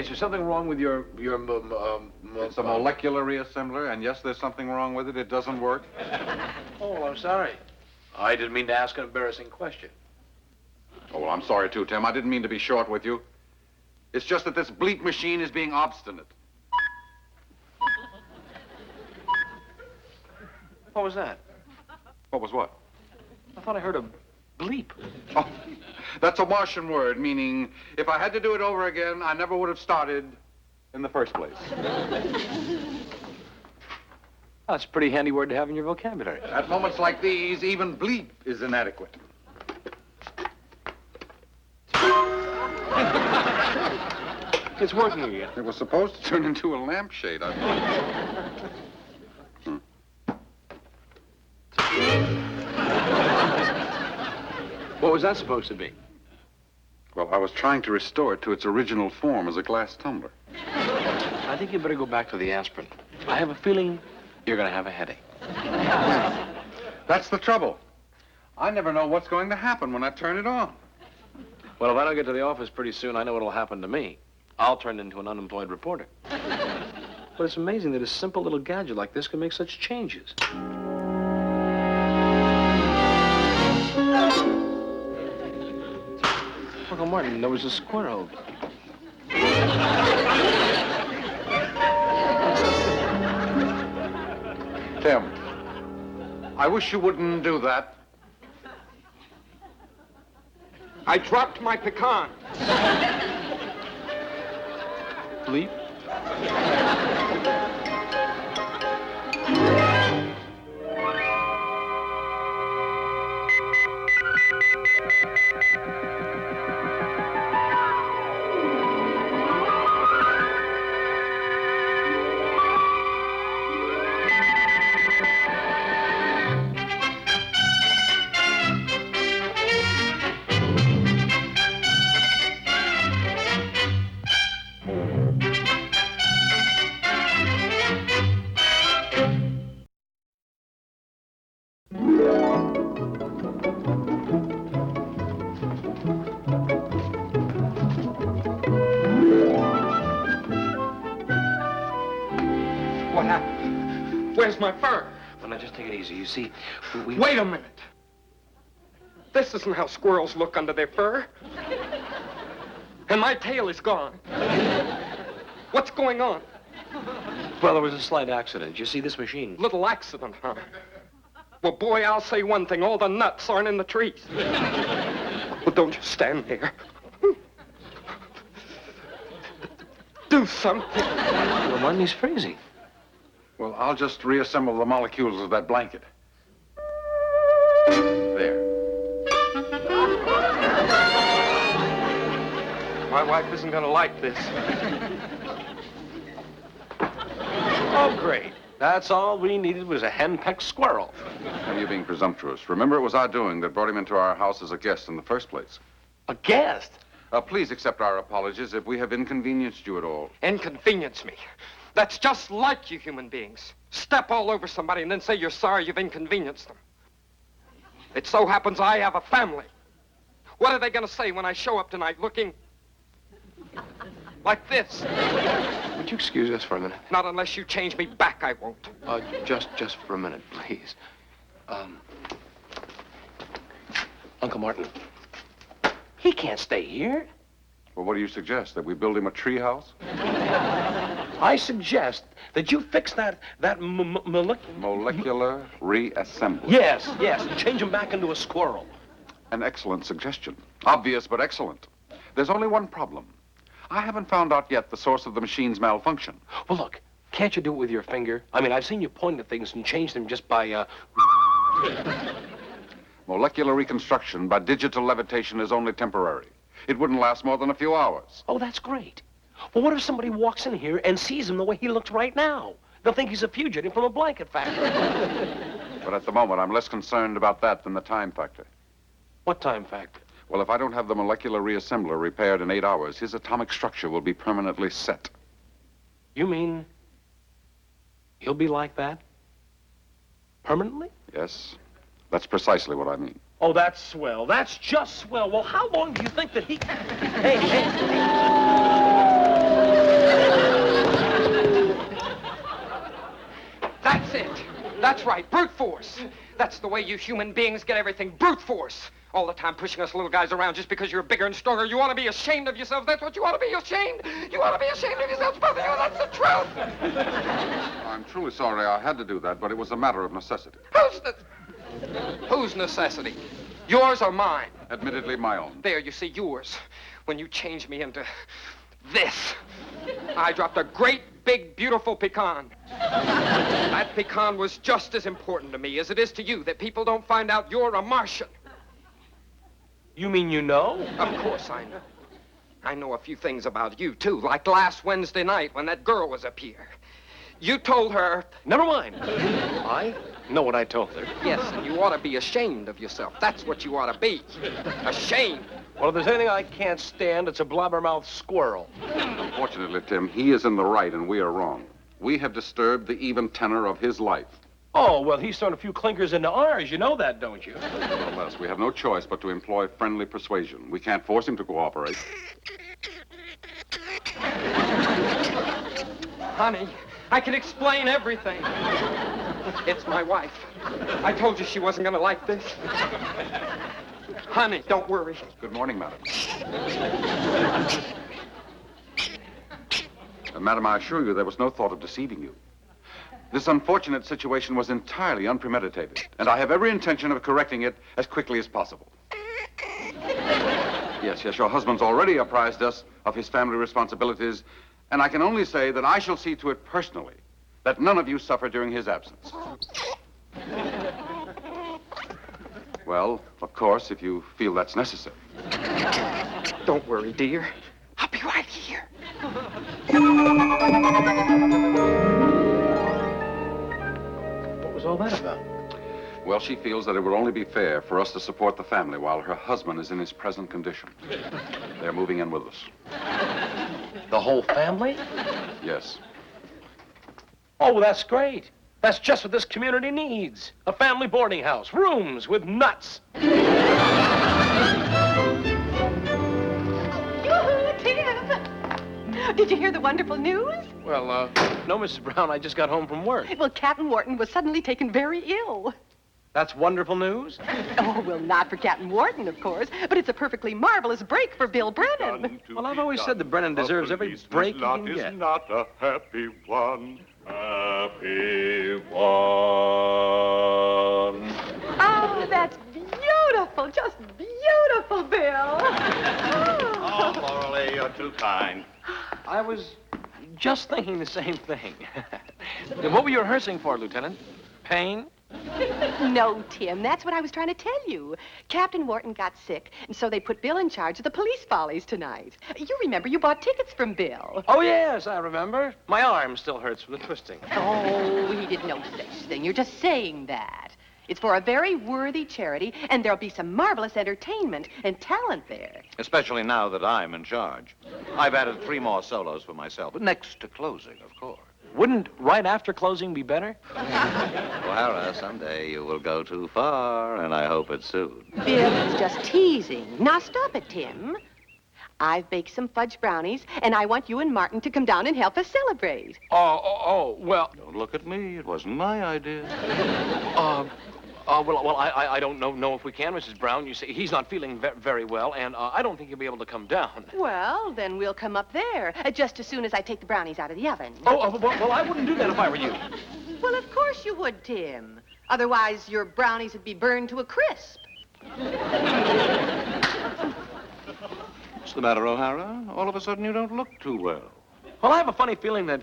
Is there something wrong with your It's a molecular reassembler, and yes, there's something wrong with it. It doesn't work. Oh, I'm sorry. I didn't mean to ask an embarrassing question. Oh, well, I'm sorry, too, Tim. I didn't mean to be short with you. It's just that this bleep machine is being obstinate. What was that? What was what? I thought I heard a bleep. Oh, that's a Martian word, meaning if I had to do it over again, I never would have started in the first place. That's a pretty handy word to have in your vocabulary. At moments like these, even bleep is inadequate. It's working again. It was supposed to turn into a lampshade, I thought. What was that supposed to be? Well, I was trying to restore it to its original form as a glass tumbler. I think you better go back to the aspirin. I have a feeling you're going to have a headache. That's the trouble. I never know what's going to happen when I turn it on. Well, if I don't get to the office pretty soon, I know what'll happen to me. I'll turn into an unemployed reporter. But it's amazing that a simple little gadget like this can make such changes. Uncle Martin, there was a squirrel. Tim, I wish you wouldn't do that. I dropped my pecan. Bleep? What happened? Where's my fur? Well, now, just take it easy. You see, we... Wait a minute. This isn't how squirrels look under their fur. And my tail is gone. What's going on? Well, there was a slight accident. You see, this machine... Little accident, huh? Well, boy, I'll say one thing. All the nuts aren't in the trees. Well, don't you stand there. Do something. Well, Martin, he's freezing. Well, I'll just reassemble the molecules of that blanket. There. My wife isn't going to like this. Oh, great. That's all we needed was a henpecked squirrel. Now, you're being presumptuous. Remember, it was our doing that brought him into our house as a guest in the first place. A guest? Please accept our apologies if we have inconvenienced you at all. Inconvenience me. That's just like you human beings. Step all over somebody and then say you're sorry you've inconvenienced them. It so happens I have a family. What are they going to say when I show up tonight looking like this? Would you excuse us for a minute? Not unless you change me back, I won't. Just for a minute, please. Uncle Martin, he can't stay here. Well, what do you suggest? That we build him a tree house? I suggest that you fix that Molecular reassembly. Yes, and change him back into a squirrel. An excellent suggestion. Obvious, but excellent. There's only one problem. I haven't found out yet the source of the machine's malfunction. Well, look, can't you do it with your finger? I mean, I've seen you point at things and change them just by, Molecular reconstruction by digital levitation is only temporary. It wouldn't last more than a few hours. Oh, that's great. Well, what if somebody walks in here and sees him the way he looks right now? They'll think he's a fugitive from a blanket factory. But at the moment, I'm less concerned about that than the time factor. What time factor? Well, if I don't have the molecular reassembler repaired in 8 hours, his atomic structure will be permanently set. You mean he'll be like that? Permanently? Yes, that's precisely what I mean. Oh, that's swell. That's just swell. Well, how long do you think that he... Hey. That's right, brute force. That's the way you human beings get everything, brute force. All the time pushing us little guys around just because you're bigger and stronger. You ought to be ashamed of yourself. That's what you ought to be ashamed. You ought to be ashamed of yourselves, both of you. That's the truth. I'm truly sorry I had to do that, but it was a matter of necessity. Whose necessity? Yours or mine? Admittedly, my own. There, you see, yours. When you changed me into this, I dropped a great, big, beautiful pecan. That pecan was just as important to me as it is to you that people don't find out you're a Martian. You mean you know? Of course I know. I know a few things about you, too, like last Wednesday night when that girl was up here. You told her... Never mind. I know what I told her. Yes, and you ought to be ashamed of yourself. That's what you ought to be. Ashamed. Well, if there's anything I can't stand, it's a blabbermouth squirrel. Unfortunately, Tim, he is in the right and we are wrong. We have disturbed the even tenor of his life. Oh, well, he's thrown a few clinkers into ours. You know that, don't you? Nonetheless, we have no choice but to employ friendly persuasion. We can't force him to cooperate. Honey, I can explain everything. It's my wife. I told you she wasn't going to like this. Honey, don't worry. Good morning, madam. Madam, I assure you there was no thought of deceiving you. This unfortunate situation was entirely unpremeditated, and I have every intention of correcting it as quickly as possible. Yes, your husband's already apprised us of his family responsibilities, and I can only say that I shall see to it personally that none of you suffer during his absence. Well, of course, if you feel that's necessary. Don't worry, dear. I'll be right here. What was all that about? Well, she feels that it would only be fair for us to support the family while her husband is in his present condition. They're moving in with us. The whole family? Yes. Oh, well, that's great. That's just what this community needs. A family boarding house, rooms with nuts. Yoo-hoo, Tim! Did you hear the wonderful news? Well, no, Mrs. Brown, I just got home from work. Well, Captain Wharton was suddenly taken very ill. That's wonderful news? Oh, well, not for Captain Wharton, of course, but it's a perfectly marvelous break for Bill Brennan. Well, I've always said that Brennan deserves every break he can get. Is not a happy one. Happy one. Oh, that's beautiful, just beautiful, Bill. Oh, Morley, you're too kind. I was just thinking the same thing. What were you rehearsing for, Lieutenant? Pain? No, Tim, that's what I was trying to tell you. Captain Wharton got sick, and so they put Bill in charge of the Police Follies tonight. You remember you bought tickets from Bill. Oh, yes, I remember. My arm still hurts from the twisting. Oh, he did no such thing. You're just saying that. It's for a very worthy charity, and there'll be some marvelous entertainment and talent there. Especially now that I'm in charge. I've added 3 more solos for myself, next to closing, of course. Wouldn't right after closing be better? O'Hara, someday you will go too far, and I hope it's soon. Bill is just teasing. Now stop it, Tim. I've baked some fudge brownies, and I want you and Martin to come down and help us celebrate. Well, Don't look at me. It wasn't my idea. I don't know if we can, Mrs. Brown. You see, he's not feeling very well, and I don't think he'll be able to come down. Well, then we'll come up there, just as soon as I take the brownies out of the oven. Well, I wouldn't do that if I were you. Well, of course you would, Tim. Otherwise, your brownies would be burned to a crisp. What's the matter, O'Hara? All of a sudden you don't look too well. Well, I have a funny feeling that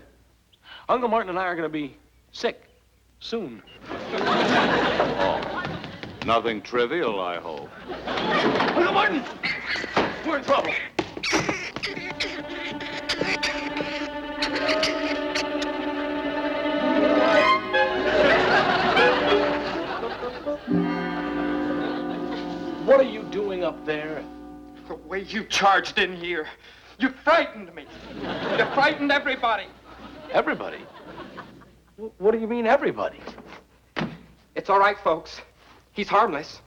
Uncle Martin and I are going to be sick soon. Oh, nothing trivial, I hope. Uncle Martin! We're in trouble. What are you doing up there? The way you charged in here. You frightened me. You frightened everybody. Everybody? What do you mean, everybody? It's all right, folks. He's harmless.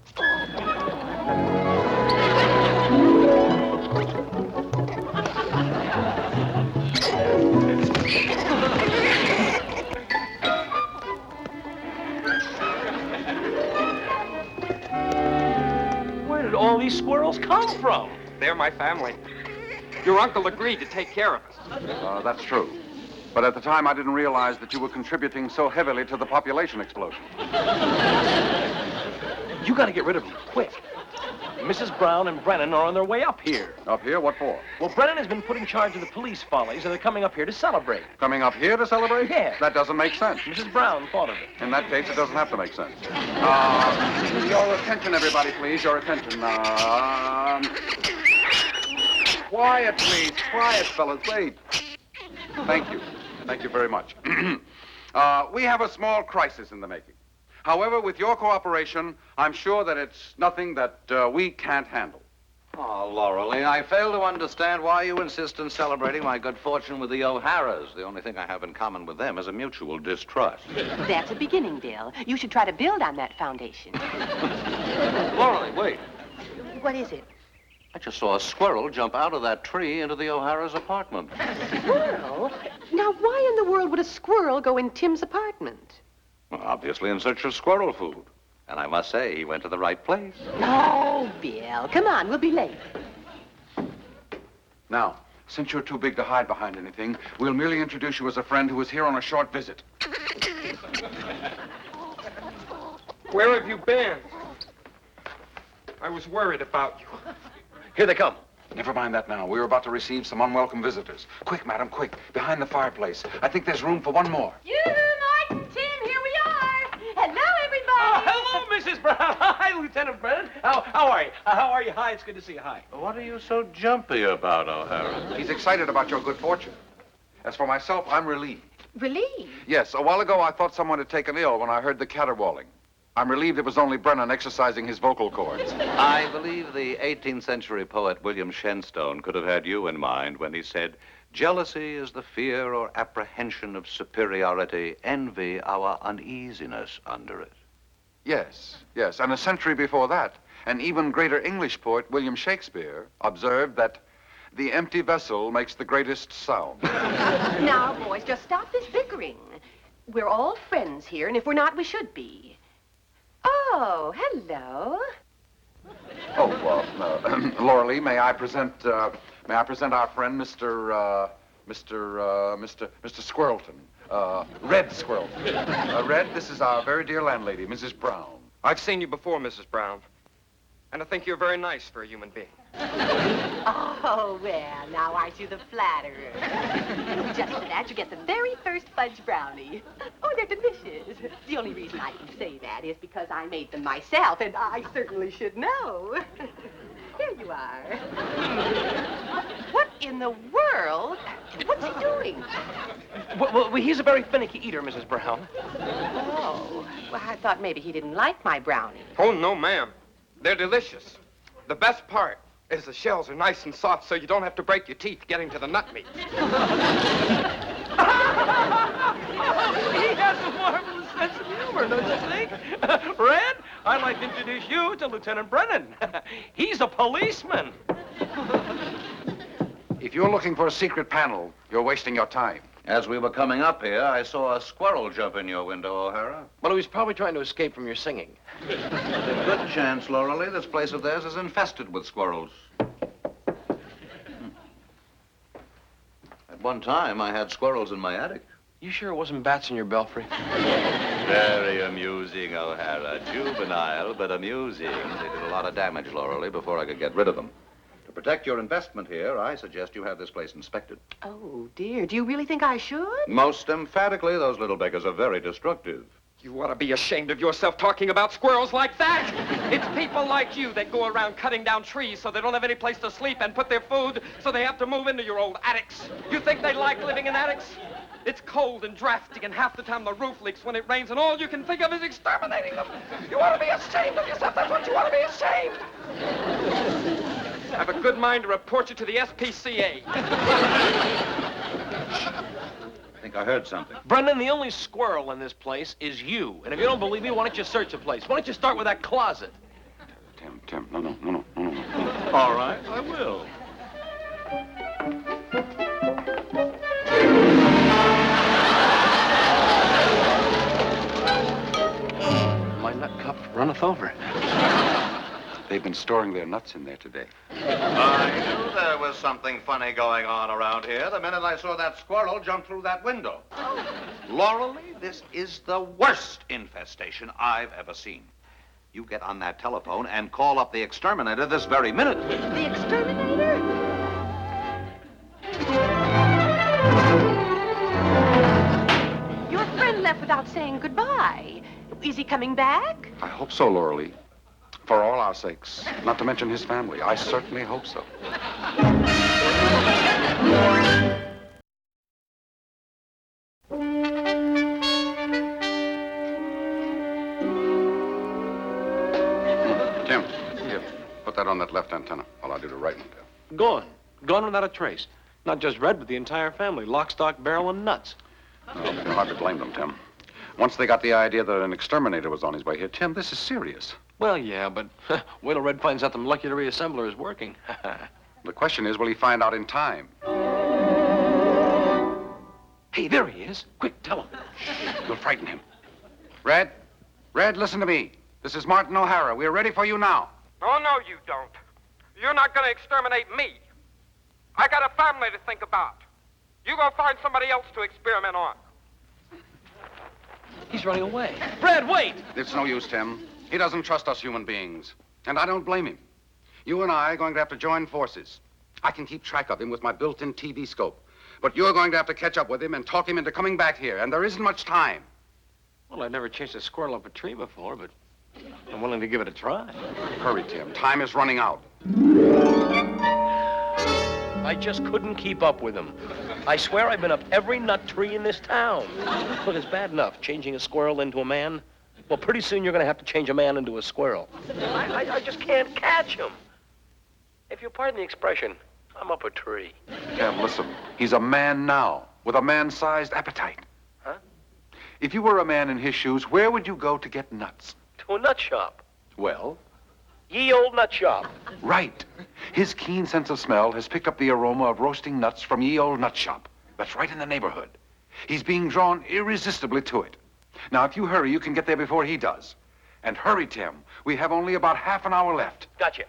all these squirrels come from? They're my family. Your uncle agreed to take care of us. That's true. But at the time, I didn't realize that you were contributing so heavily to the population explosion. You got to get rid of them quick. Mrs. Brown and Brennan are on their way up here. Up here? What for? Well, Brennan has been put in charge of the Police Follies, and they're coming up here to celebrate. Coming up here to celebrate? Yeah. That doesn't make sense. Mrs. Brown thought of it. In that case, it doesn't have to make sense. Your attention, everybody, please. Your attention. Quiet, please. Quiet, fellas. Wait. Thank you. Thank you very much. We have a small crisis in the making. However, with your cooperation, I'm sure that it's nothing that we can't handle. Oh, Laurelie, I fail to understand why you insist on celebrating my good fortune with the O'Haras. The only thing I have in common with them is a mutual distrust. That's a beginning, Bill. You should try to build on that foundation. Laurelie, wait. What is it? I just saw a squirrel jump out of that tree into the O'Hara's apartment. Squirrel? Now, why in the world would a squirrel go in Tim's apartment? Well, obviously in search of squirrel food. And I must say, he went to the right place. Oh, Bill, come on, we'll be late. Now, since you're too big to hide behind anything, we'll merely introduce you as a friend who is here on a short visit. Where have you been? I was worried about you. Here they come. Never mind that now. We're about to receive some unwelcome visitors. Quick, madam, quick. Behind the fireplace. I think there's room for one more. You, Martin, Tim, here we are. Hello, everybody. Hello, Mrs. Brown. Hi, Lieutenant Brennan. How are you? How are you? Hi, it's good to see you. Hi. What are you so jumpy about, O'Hara? He's excited about your good fortune. As for myself, I'm relieved. Relieved? Yes, a while ago I thought someone had taken ill when I heard the caterwauling. I'm relieved it was only Brennan exercising his vocal cords. I believe the 18th century poet William Shenstone could have had you in mind when he said, "Jealousy is the fear or apprehension of superiority, envy our uneasiness under it." Yes, yes. And a century before that, an even greater English poet, William Shakespeare, observed that the empty vessel makes the greatest sound. Now, boys, just stop this bickering. We're all friends here, and if we're not, we should be. Oh, hello. Laurelie, may I present our friend, Mr. Squirrelton, Red Squirrelton. Red, this is our very dear landlady, Mrs. Brown. I've seen you before, Mrs. Brown. And I think you're very nice for a human being. Oh, well, now aren't you the flatterer? Just for that, you get the very first fudge brownie. Oh, they're delicious. The only reason I can say that is because I made them myself, and I certainly should know. Here you are. What in the world? What's he doing? Well, he's a very finicky eater, Mrs. Brown. Oh, well, I thought maybe he didn't like my brownie. Oh, no, ma'am. They're delicious. The best part is the shells are nice and soft, so you don't have to break your teeth getting to the nut meat. He has a marvelous sense of humor, don't you think? Red, I'd like to introduce you to Lieutenant Brennan. He's a policeman. If you're looking for a secret panel, you're wasting your time. As we were coming up here, I saw a squirrel jump in your window, O'Hara. Well, he was probably trying to escape from your singing. There's a good chance, Laurelie, this place of theirs is infested with squirrels. At one time, I had squirrels in my attic. You sure it wasn't bats in your belfry? Very amusing, O'Hara. Juvenile, but amusing. They did a lot of damage, Laurelie, before I could get rid of them. To protect your investment here, I suggest you have this place inspected. Oh, dear. Do you really think I should? Most emphatically, those little beggars are very destructive. You ought to be ashamed of yourself talking about squirrels like that. It's people like you that go around cutting down trees so they don't have any place to sleep and put their food so they have to move into your old attics. You think they like living in attics? It's cold and drafty, and half the time the roof leaks when it rains, and all you can think of is exterminating them. You ought to be ashamed of yourself. That's what you ought to be ashamed. I have a good mind to report you to the SPCA. I think I heard something. Brennan, the only squirrel in this place is you. And if you don't believe me, why don't you search the place? Why don't you start with that closet? Tim, no. All right, I will. My nut cup runneth over. They've been storing their nuts in there today. I knew there was something funny going on around here the minute I saw that squirrel jump through that window. Lauralee, this is the worst infestation I've ever seen. You get on that telephone and call up the exterminator this very minute. The exterminator? Your friend left without saying goodbye. Is he coming back? I hope so, Lauralee. For all our sakes. Not to mention his family. I certainly hope so. Tim, here, put that on that left antenna while I do the right one there. Gone. Gone without a trace. Not just Red, but the entire family. Lock, stock, barrel, and nuts. No, you can hardly blame them, Tim. Once they got the idea that an exterminator was on his way here, Tim, this is serious. Well, yeah, but wait till Red finds out the molecular reassembler is working. The question is, will he find out in time? Hey, there he is. Quick, tell him. We'll frighten him. Red, listen to me. This is Martin O'Hara. We're ready for you now. Oh, no, you don't. You're not going to exterminate me. I got a family to think about. You go find somebody else to experiment on. He's running away. Red, wait! It's no use, Tim. He doesn't trust us human beings. And I don't blame him. You and I are going to have to join forces. I can keep track of him with my built-in TV scope. But you're going to have to catch up with him and talk him into coming back here. And there isn't much time. Well, I've never chased a squirrel up a tree before, but I'm willing to give it a try. Hurry, Tim. Time is running out. I just couldn't keep up with him. I swear I've been up every nut tree in this town. Look, it's bad enough changing a squirrel into a man. Well, pretty soon you're going to have to change a man into a squirrel. I just can't catch him. If you'll pardon the expression, I'm up a tree. Tim, listen. He's a man now, with a man-sized appetite. Huh? If you were a man in his shoes, where would you go to get nuts? To a nut shop. Well? Ye old nut shop. Right. His keen sense of smell has picked up the aroma of roasting nuts from Ye Old Nut Shop. That's right in the neighborhood. He's being drawn irresistibly to it. Now, if you hurry, you can get there before he does. And hurry, Tim. We have only about half an hour left. Gotcha.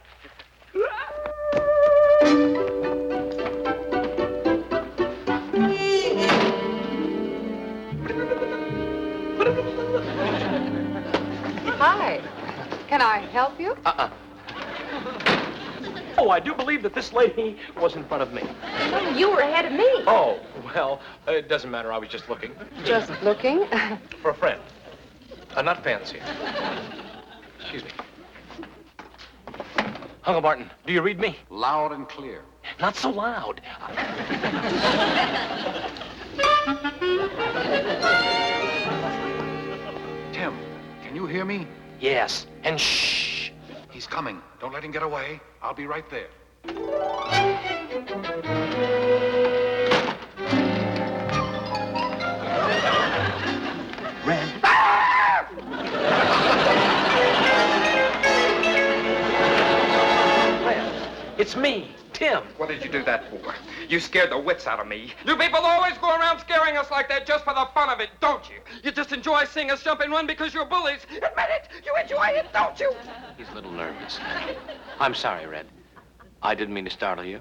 Hi. Can I help you? Oh, I do believe that this lady was in front of me. Oh, you were ahead of me. Oh, well, it doesn't matter. I was just looking. Just looking. For a friend. Not fancy. Excuse me. Uncle Martin, do you read me? Loud and clear. Not so loud. Tim, can you hear me? Yes, and shh. He's coming. Don't let him get away. I'll be right there. Red. Red, it's me, Tim. What did you do that for? You scared the wits out of me. You people always go around scaring us like that just for the fun of it, don't you? You just enjoy seeing us jump and run because you're bullies. Admit it. You enjoy it, don't you? He's a little nervous. I'm sorry, Red. I didn't mean to startle you.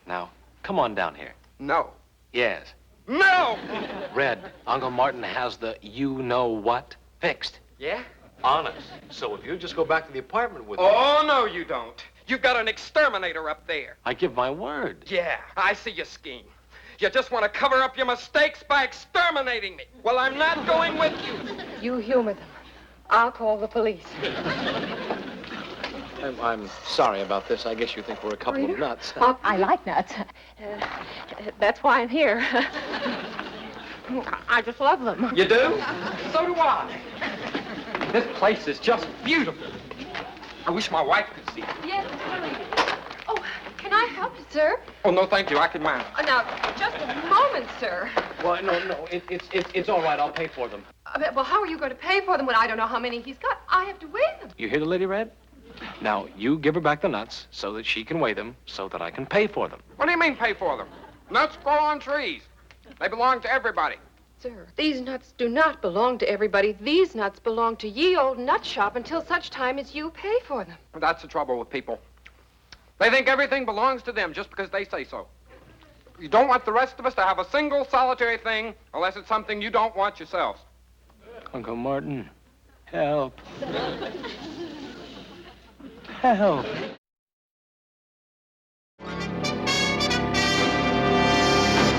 Now, come on down here. No. Yes. No! Red, Uncle Martin has the you-know-what fixed. Yeah? Honest. So if you just go back to the apartment with me... Oh, no, you don't. You've got an exterminator up there. I give my word. Yeah, I see your scheme. You just want to cover up your mistakes by exterminating me. Well, I'm not going with you. You humor them. I'll call the police. I'm sorry about this. I guess you think we're a couple of nuts. I like nuts. That's why I'm here. I just love them. You do? So do I. This place is just beautiful. I wish my wife could see it. Yes, hurry. Oh, can I help you, sir? Oh, no, thank you. I can manage. Now, just a moment, sir. Well, no, it's all right. I'll pay for them. Well, how are you going to pay for them when I don't know how many he's got? I have to weigh them. You hear the lady, Red? Now, you give her back the nuts so that she can weigh them so that I can pay for them. What do you mean pay for them? Nuts grow on trees. They belong to everybody. Sir, these nuts do not belong to everybody. These nuts belong to ye old nut shop until such time as you pay for them. That's the trouble with people. They think everything belongs to them just because they say so. You don't want the rest of us to have a single solitary thing unless it's something you don't want yourselves. Uncle Martin, help. Help.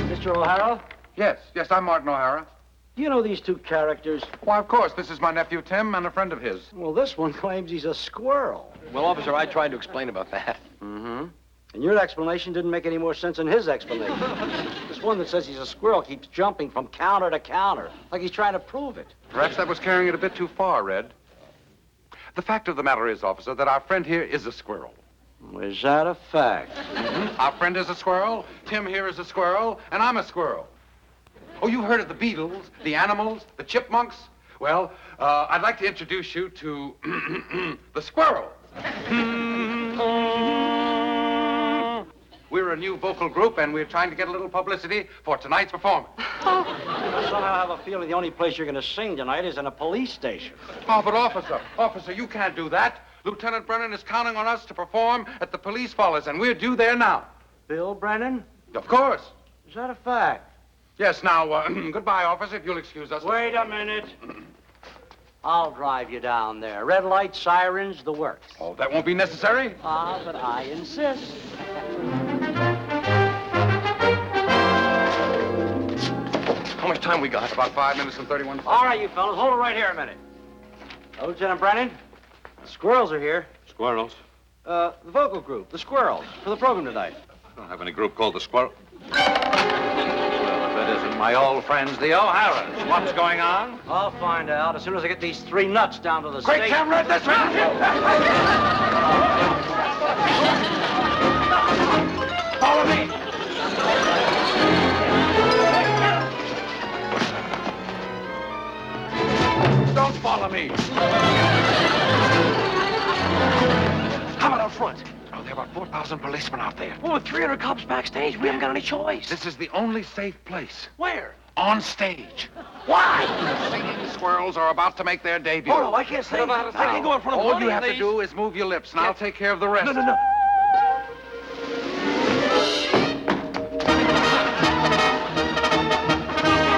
Mr. O'Hara, Yes, I'm Martin O'Hara. do you know these two characters? Why, of course. This is my nephew Tim and a friend of his. Well, this one claims he's a squirrel. Well, officer, I tried to explain about that. Mm-hmm. And your explanation didn't make any more sense than his explanation. This one that says he's a squirrel keeps jumping from counter to counter, like he's trying to prove it. Perhaps that was carrying it a bit too far, Red. The fact of the matter is, officer, that our friend here is a squirrel. Is that a fact? Mm-hmm. Our friend is a squirrel, Tim here is a squirrel, and I'm a squirrel. Oh, you've heard of the beetles, the animals, the chipmunks? Well, I'd like to introduce you to the squirrels. We're a new vocal group, and we're trying to get a little publicity for tonight's performance. I somehow have a feeling the only place you're going to sing tonight is in a police station. Oh, but officer, you can't do that. Lieutenant Brennan is counting on us to perform at the Police Follies, and we're due there now. Bill Brennan? Of course. Is that a fact? Yes, now, goodbye, officer, if you'll excuse us. Wait a minute. I'll drive you down there. Red light, sirens, the works. Oh, that won't be necessary. Ah, but I insist. How much time we got? About 5 minutes and 31 seconds. All right, you fellas, hold it right here a minute. Lieutenant Brennan, the squirrels are here. Squirrels? The vocal group, the Squirrels, for the program tonight. I don't have any group called the Squirrel. Well, if it isn't my old friends, the O'Haras. What's going on? I'll find out as soon as I get these three nuts down to the Great station. camera, this way! Follow me! Don't follow me! How about out front? Oh, there are about 4,000 policemen out there. Well, with 300 cops backstage, we haven't got any choice. This is the only safe place. Where? On stage. Why? The singing squirrels are about to make their debut. Oh, no, I can't sing. I can't go in front of All one you of have to these. do is move your lips, and I'll take care of the rest. No.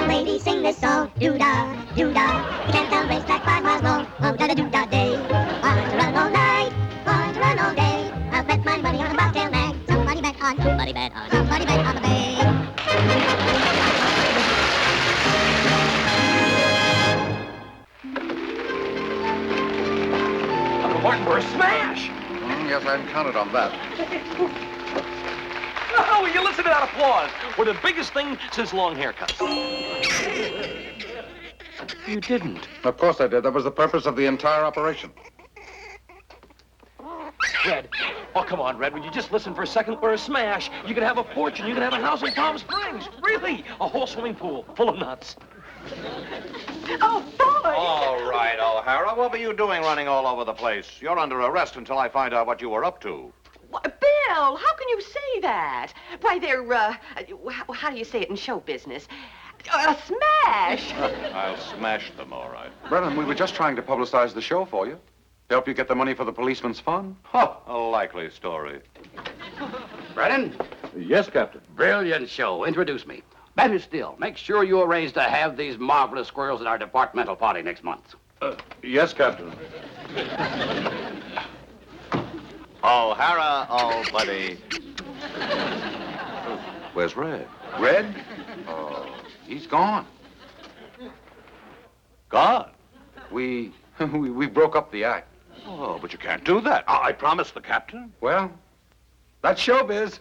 Ladies sing this song, doo-dah, doo-dah. You can't tell race track 5 miles long, oh-da-da-doo-dah day. Want to run all night, want to run all day. I'll bet my money on a bobtail nag. Somebody bet on the bay. Uncle Martin, we're a smash. Yes, I hadn't counted on that. No, will you listen to that applause? We're the biggest thing since long haircuts. You didn't. Of course I did. That was the purpose of the entire operation. Red. Oh, come on, Red. Would you just listen for a second? We're a smash. You could have a fortune. You could have a house in Palm Springs. Really? A whole swimming pool full of nuts. Oh, boy! All right, O'Hara. What were you doing running all over the place? You're under arrest until I find out what you were up to. Why, Bill, how can you say that? Why, they're, how do you say it in show business? A smash! I'll smash them, all right. Brennan, we were just trying to publicize the show for you. Help you get the money for the policeman's fund. Huh, a likely story. Brennan? Yes, Captain. Brilliant show. Introduce me. Better still, make sure you arrange to have these marvelous squirrels at our departmental party next month. Yes, Captain. O'Hara, oh, buddy. Where's Red? Red? Oh, he's gone. Gone? We broke up the act. Oh, but you can't do that. I promised the captain. Well, that's showbiz.